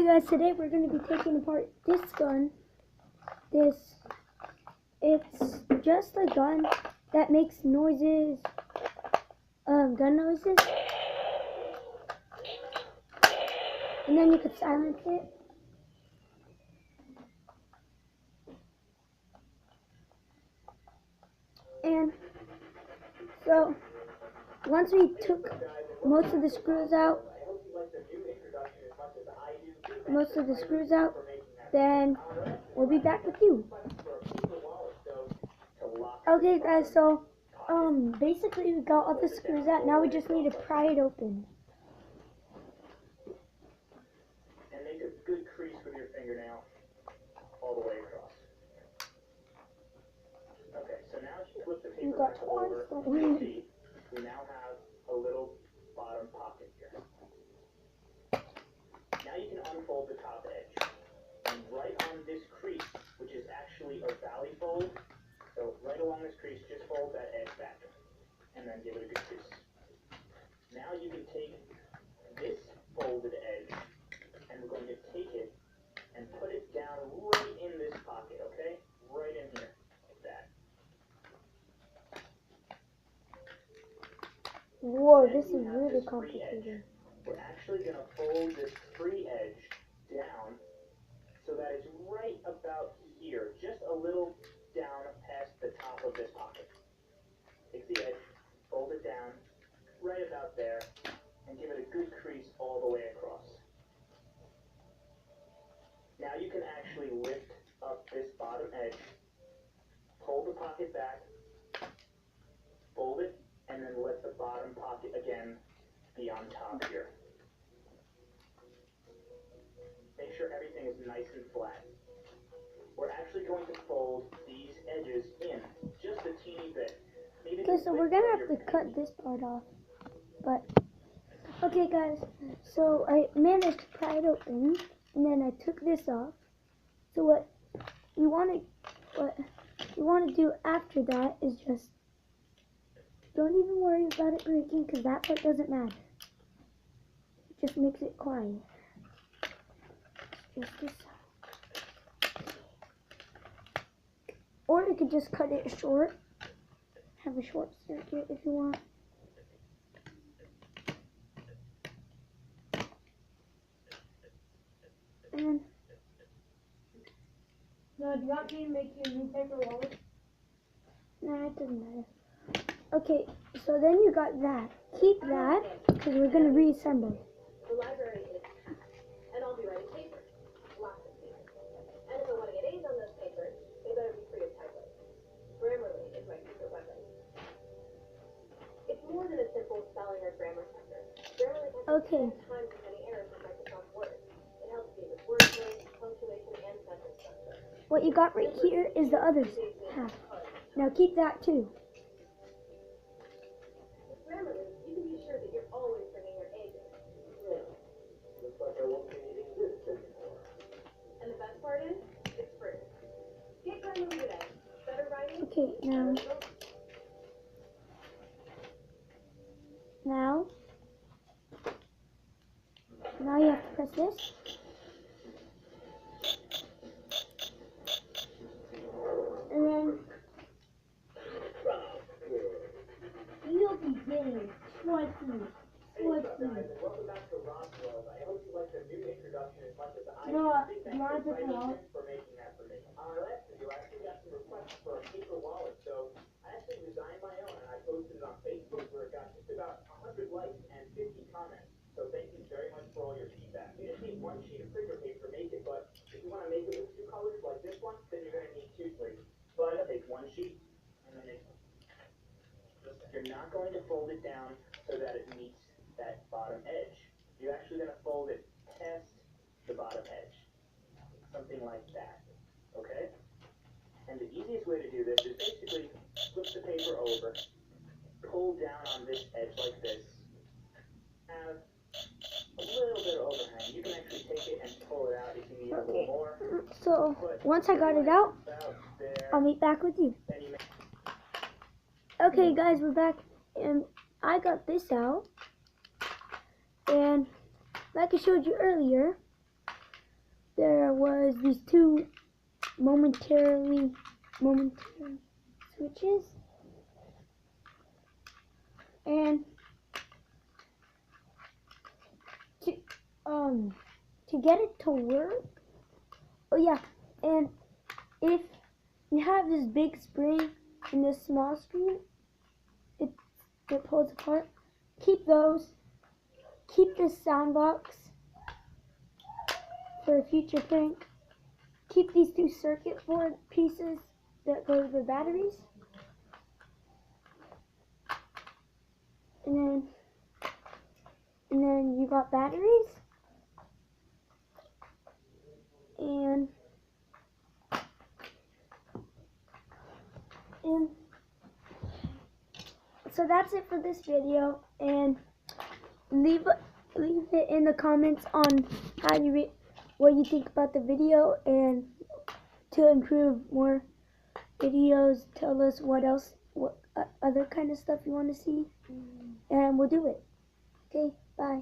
Hi guys, today we're going to be taking apart this gun. It's just a gun that makes noises, gun noises. And then you could silence it. And so, once we took most of the screws out, then we'll be back with you. Okay guys, so basically we got all the screws out. Now we just need to pry it open. And make a good crease with your fingernail all the way across. Okay, so now if you flip the paper back over, you'll see we now have a little bottom pocket here. Now you can unfold the top edge. And right on this crease, which is actually a valley fold, so right along this crease, just fold that edge back. And then give it a good crease. Now you can take this folded edge, and we're going to take it and put it down right in this pocket, okay? Right in here, like that. Whoa, this is really complicated. We're actually going to fold this free edge down so that it's right about here, just a little down past the top of this pocket. Take the edge, fold it down, right about there, and give it a good crease all the way across. Now you can actually lift up this bottom edge, pull the pocket back, fold it, and then let the bottom pocket again be on top here. Make sure everything is nice and flat. We're actually going to fold these edges in just a teeny bit. Okay, so we're gonna have to cut this part off. But okay guys, so I managed to pry it open, and then I took this off. So what you want to do after that is just don't even worry about it breaking, because that part doesn't matter. It just makes it quiet. Just this. Or you could just cut it short. Have a short circuit if you want. And no, do you want me to make you a new paper wallet? nah, it doesn't matter. Okay, so then you got that. Keep that, because we're going to reassemble. The library is packed, and I'll be writing papers. Lots of papers. And if I want to get A's on those papers, they better be free of typos. Grammarly is my secret weapon. It's more than a simple spelling or grammar checker. Grammarly has 10 times as many errors as Microsoft Word. It helps you with wordplay, punctuation, and sentence structure. What you got right here is the other half. Now keep that too. With Grammarly, you can be sure that you're always bringing your A game. Looks like I won't be needing this anymore. And the best part is, it's free. Get Grammarly today. Better writing. Okay, now you have to press this. And then you'll be getting 20. Welcome back to Roswell. I hope you like the new introduction as much as I No, did. you want a paper wallet? For making that for me. Let's do. I actually got some requests for a paper wallet, so I actually designed my own and I posted it on Facebook where it got just about 100 likes and 50 comments. So thank you very much for all your feedback. You just need one sheet of printer paper to make it, but if you want to make it with two colors like this one, then you're going to need two sleeves. But take one sheet and then you're not going to fold it down so that it meets that bottom edge. You're actually going to fold it past the bottom edge. Something like that. Okay? And the easiest way to do this is basically flip the paper over, pull down on this edge like this, have a little bit of overhang. You can actually take it and pull it out if you need a little more. So once I got it out, I'll meet back with you. Okay guys, we're back, and I got this out, and like I showed you earlier, there was these two momentary switches, and to get it to work, oh yeah, and if you have this big spring and this small screen, it pulls apart. Keep those. Keep this sound box for a future prank. Keep these two circuit board pieces that go with the batteries. And then you got batteries. And so that's it for this video, and leave it in the comments on what you think about the video, and to improve more videos, tell us what other kind of stuff you want to see, and we'll do it. Okay, bye.